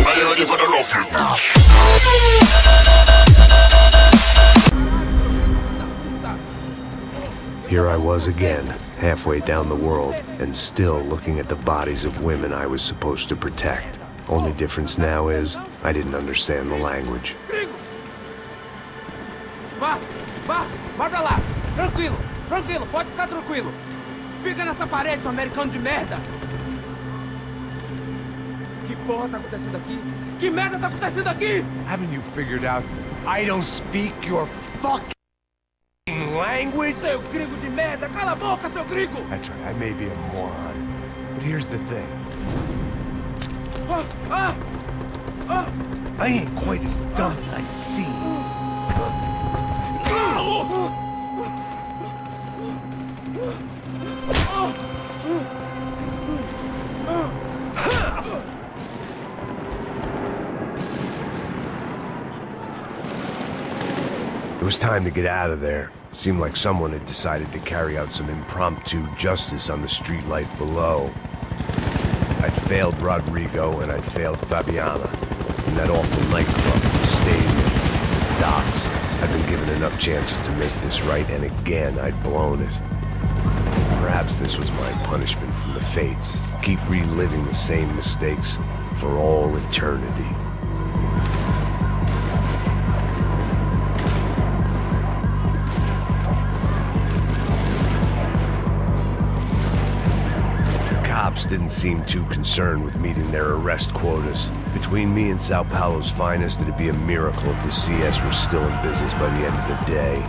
Are you ready for the rough? Here I was again, halfway down the world, and still looking at the bodies of women I was supposed to protect. Only difference now is, I didn't understand the language. Vai pra lá! Tranquilo, tranquilo, pode ficar tranquilo! Fica nessa parede, seu americano de merda! Que porra tá acontecendo aqui? Que merda tá acontecendo aqui? Haven't you figured out I don't speak your fucking language? Seu gringo de merda! Cala a boca, seu gringo! That's right, I may be a moron, but here's the thing. I ain't quite as dumb as I seem. It was time to get out of there. Seemed like someone had decided to carry out some impromptu justice on the street life below. I'd failed Rodrigo and I'd failed Fabiana. In that awful nightclub, the stadium, the docks. I'd been given enough chances to make this right, and again I'd blown it. Perhaps this was my punishment from the fates. Keep reliving the same mistakes for all eternity. Didn't seem too concerned with meeting their arrest quotas. Between me and Sao Paulo's finest, it'd be a miracle if the CS were still in business by the end of the day.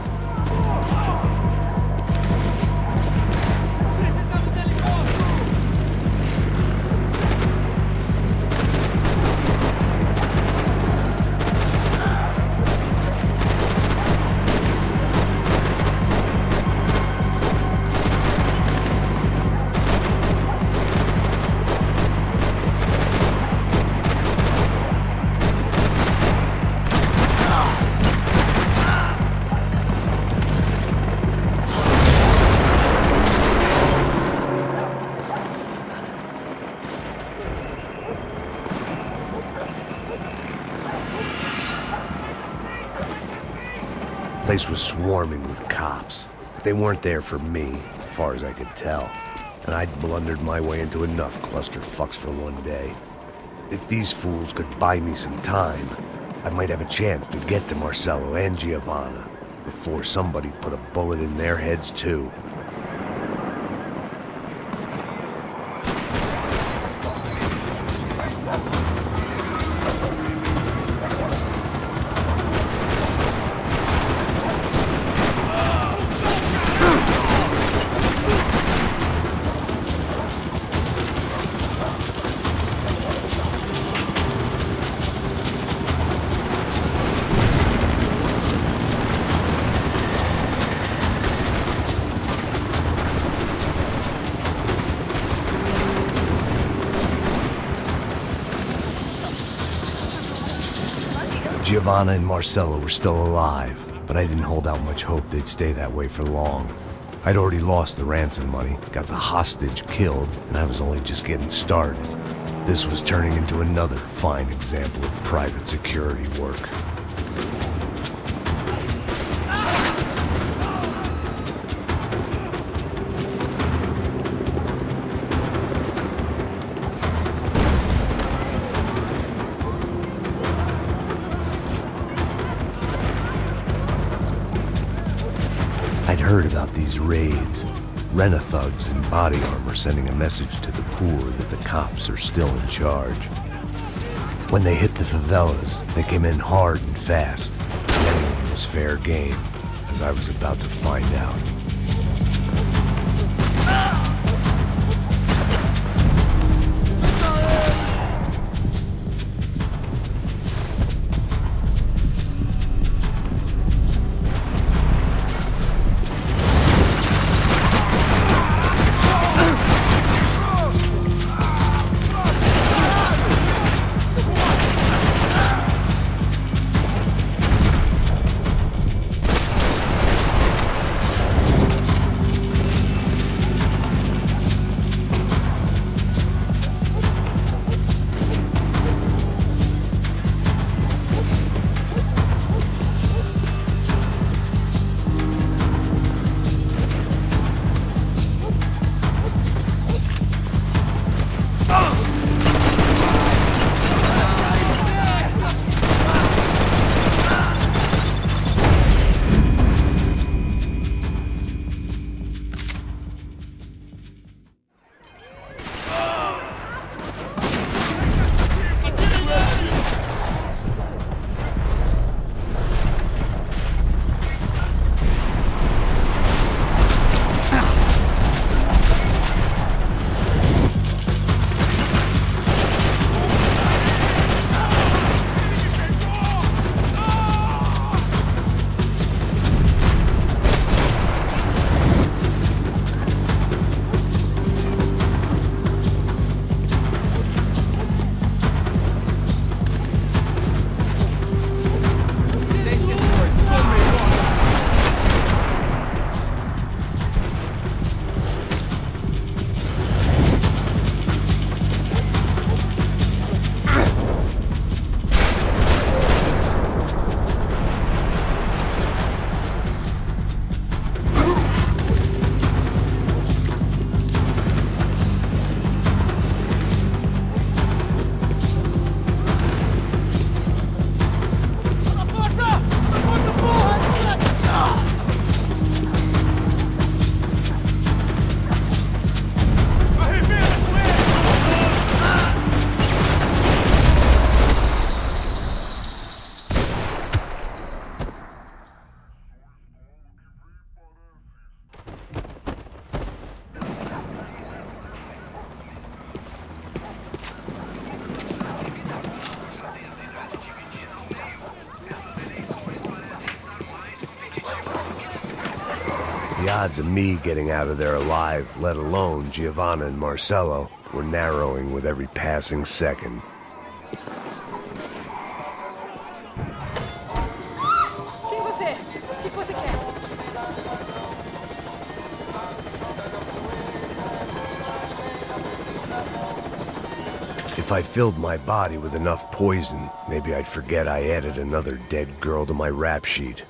The place was swarming with cops. But they weren't there for me, as far as I could tell. And I'd blundered my way into enough clusterfucks for one day. If these fools could buy me some time, I might have a chance to get to Marcelo and Giovanna before somebody put a bullet in their heads too. Giovanna and Marcelo were still alive, but I didn't hold out much hope they'd stay that way for long. I'd already lost the ransom money, got the hostage killed, and I was only just getting started. This was turning into another fine example of private security work. I'd heard about these raids. Rent-a-thugs in body armor sending a message to the poor that the cops are still in charge. When they hit the favelas, they came in hard and fast. And anyone was fair game, as I was about to find out. The odds of me getting out of there alive, let alone Giovanna and Marcello, were narrowing with every passing second. Quem é você? O que você quer? If I filled my body with enough poison, maybe I'd forget I added another dead girl to my rap sheet.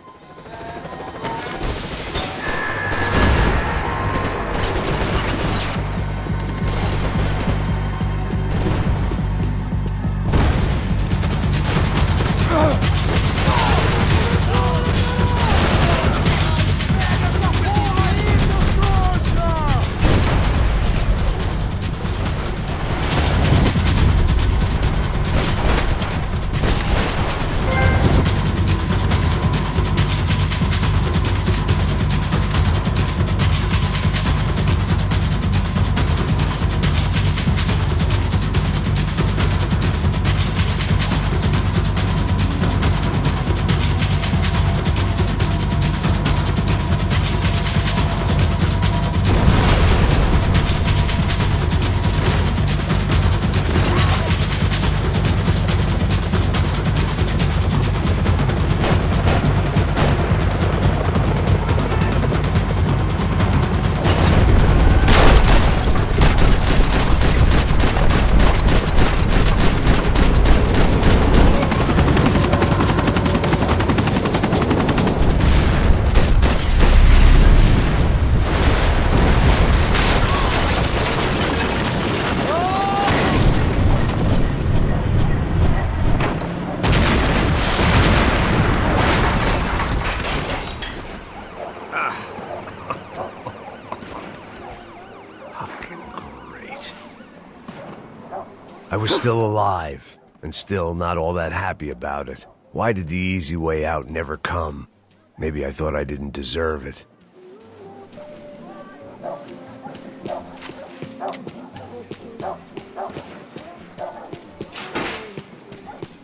I was still alive, and still not all that happy about it. Why did the easy way out never come? Maybe I thought I didn't deserve it.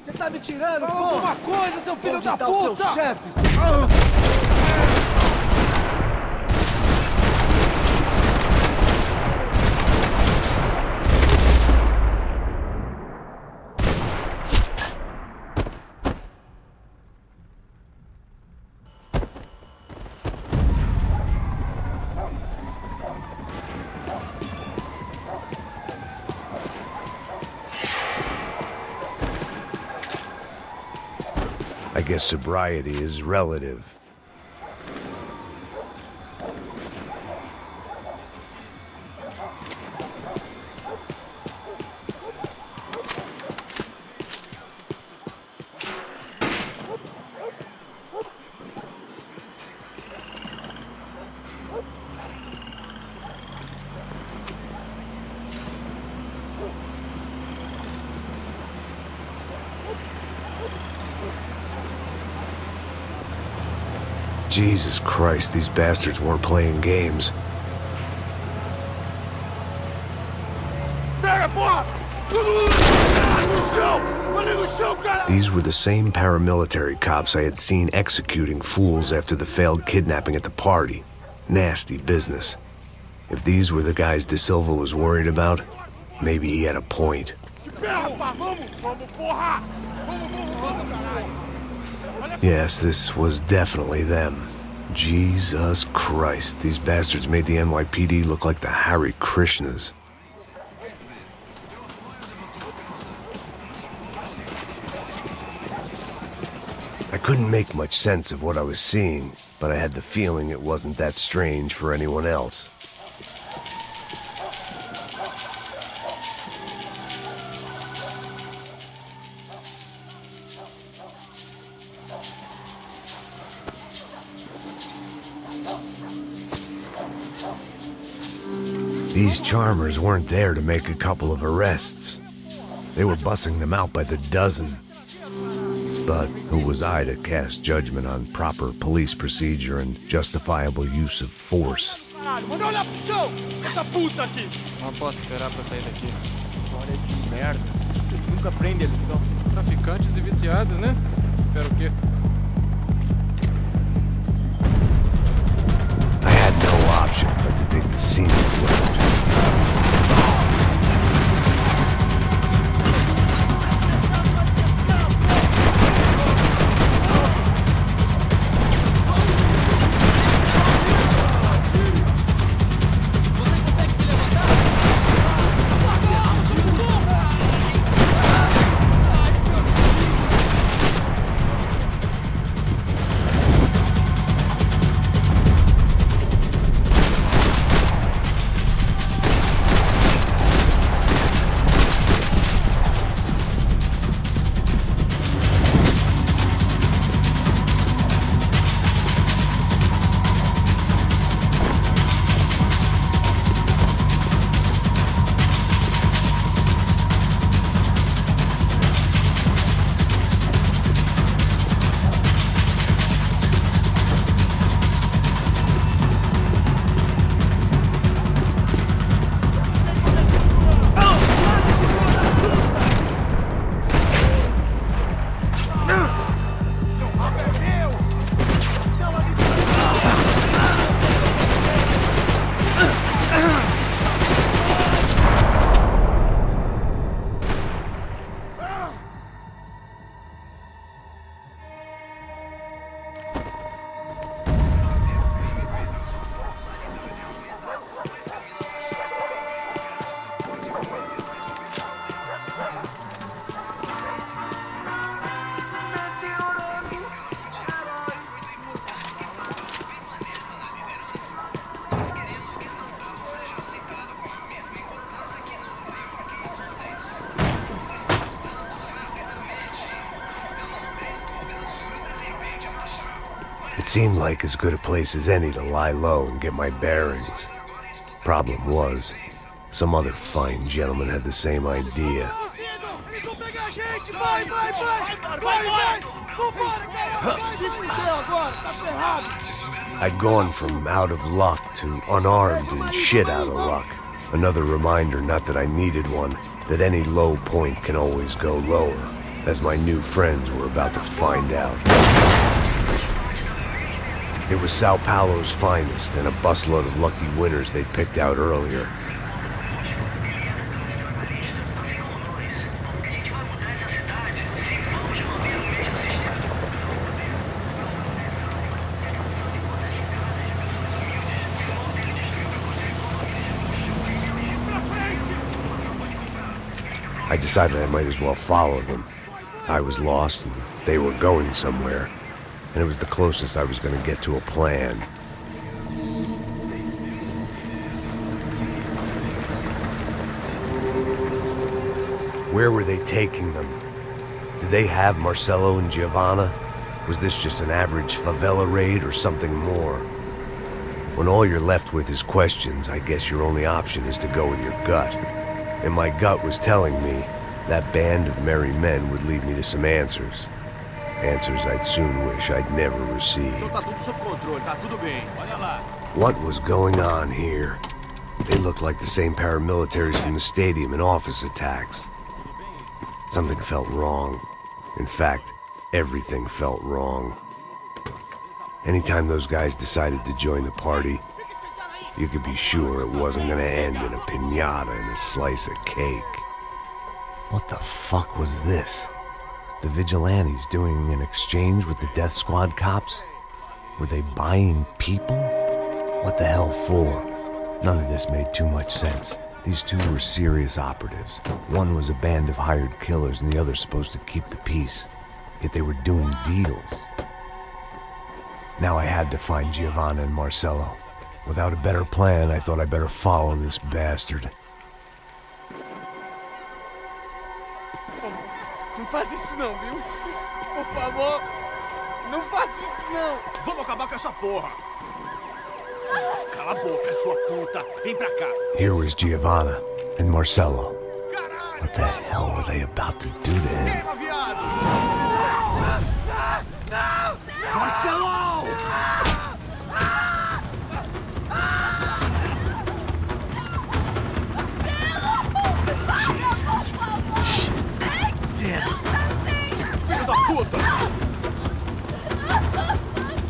Você tá me tirando, pô? Alguma coisa, seu filho da puta! Onde tá o seu chefe? I guess sobriety is relative. Jesus Christ, these bastards weren't playing games. These were the same paramilitary cops I had seen executing fools after the failed kidnapping at the party. Nasty business. If these were the guys De Silva was worried about, maybe he had a point. Yes, this was definitely them. Jesus Christ, these bastards made the NYPD look like the Hare Krishnas. I couldn't make much sense of what I was seeing, but I had the feeling it wasn't that strange for anyone else. These charmers weren't there to make a couple of arrests. They were bussing them out by the dozen. But who was I to cast judgment on proper police procedure and justifiable use of force? Manda olhar pro chão! Essa puta aqui! Não posso esperar pra sair daqui. História de merda. Eles nunca prendem eles, então. Traficantes e viciados, né? Espero o quê? I had no option but to take the scenic route. It seemed like as good a place as any to lie low and get my bearings. Problem was, some other fine gentleman had the same idea. I'd gone from out of luck to unarmed and shit out of luck. Another reminder, not that I needed one, that any low point can always go lower, as my new friends were about to find out. It was Sao Paulo's finest, and a busload of lucky winners they'd picked out earlier. I decided I might as well follow them. I was lost, and they were going somewhere. And it was the closest I was going to get to a plan. Where were they taking them? Did they have Marcelo and Giovanna? Was this just an average favela raid or something more? When all you're left with is questions, I guess your only option is to go with your gut. And my gut was telling me that band of merry men would lead me to some answers. Answers I'd soon wish I'd never received. What was going on here? They looked like the same paramilitaries from the stadium in office attacks. Something felt wrong. In fact, everything felt wrong. Anytime those guys decided to join the party, you could be sure it wasn't gonna end in a piñata and a slice of cake. What the fuck was this? The vigilantes doing an exchange with the death squad cops? Were they buying people? What the hell for? None of this made too much sense. These two were serious operatives. One was a band of hired killers and the other supposed to keep the peace. Yet they were doing deals. Now I had to find Giovanna and Marcelo. Without a better plan, I thought I'd better follow this bastard. Não faz isso não, viu? Por favor, não faz isso não. Vamos acabar com essa porra. Cala a boca, sua puta. Vem pra cá. Here was Giovanna and Marcelo. What the hell were they about to do to him? Marcelo! Jesus. Damn it. Filho da puta!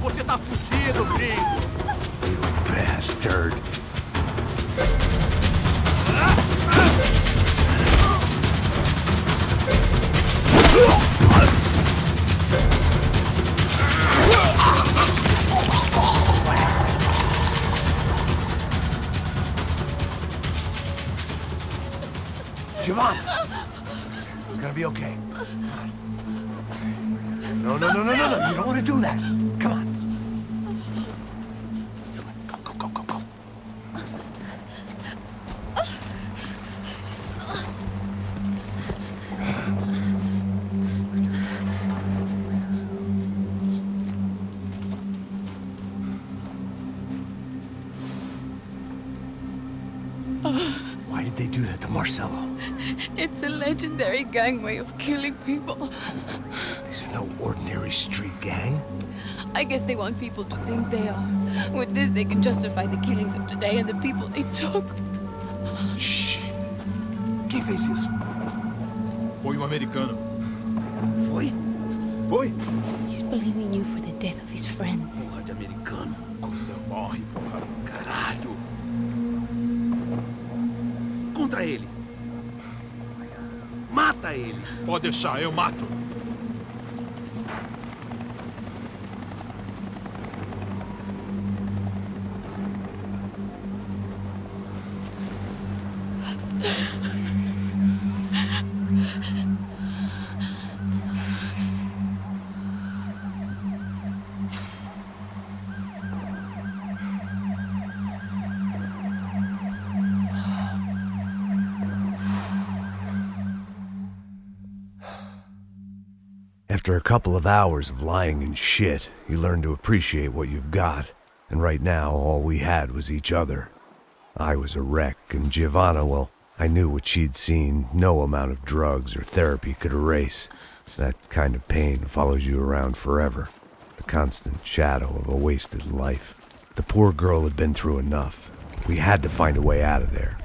Você tá fugido, gringo! You bastard. bastard. Giovanna! Listen, we're gonna be okay. No, no, no, no, no, no. You don't want to do that. Come on. Go, go, go, go, go. Why did they do that to Marcelo? It's a legendary gang way of killing people. These are no ordinary street gang. I guess they want people to think they are. With this, they can justify the killings of today and the people they took. Shh. Quem fez isso? Foi americano. Foi? Foi? He's blaming you for the death of his friend. Porra de americano. Coisa morre, porra. Caralho. Contra ele. Mata ele. Pode deixar, eu mato. After a couple of hours of lying in shit, you learn to appreciate what you've got. And right now, all we had was each other. I was a wreck, and Giovanna, well, I knew what she'd seen no amount of drugs or therapy could erase. That kind of pain follows you around forever. The constant shadow of a wasted life. The poor girl had been through enough. We had to find a way out of there.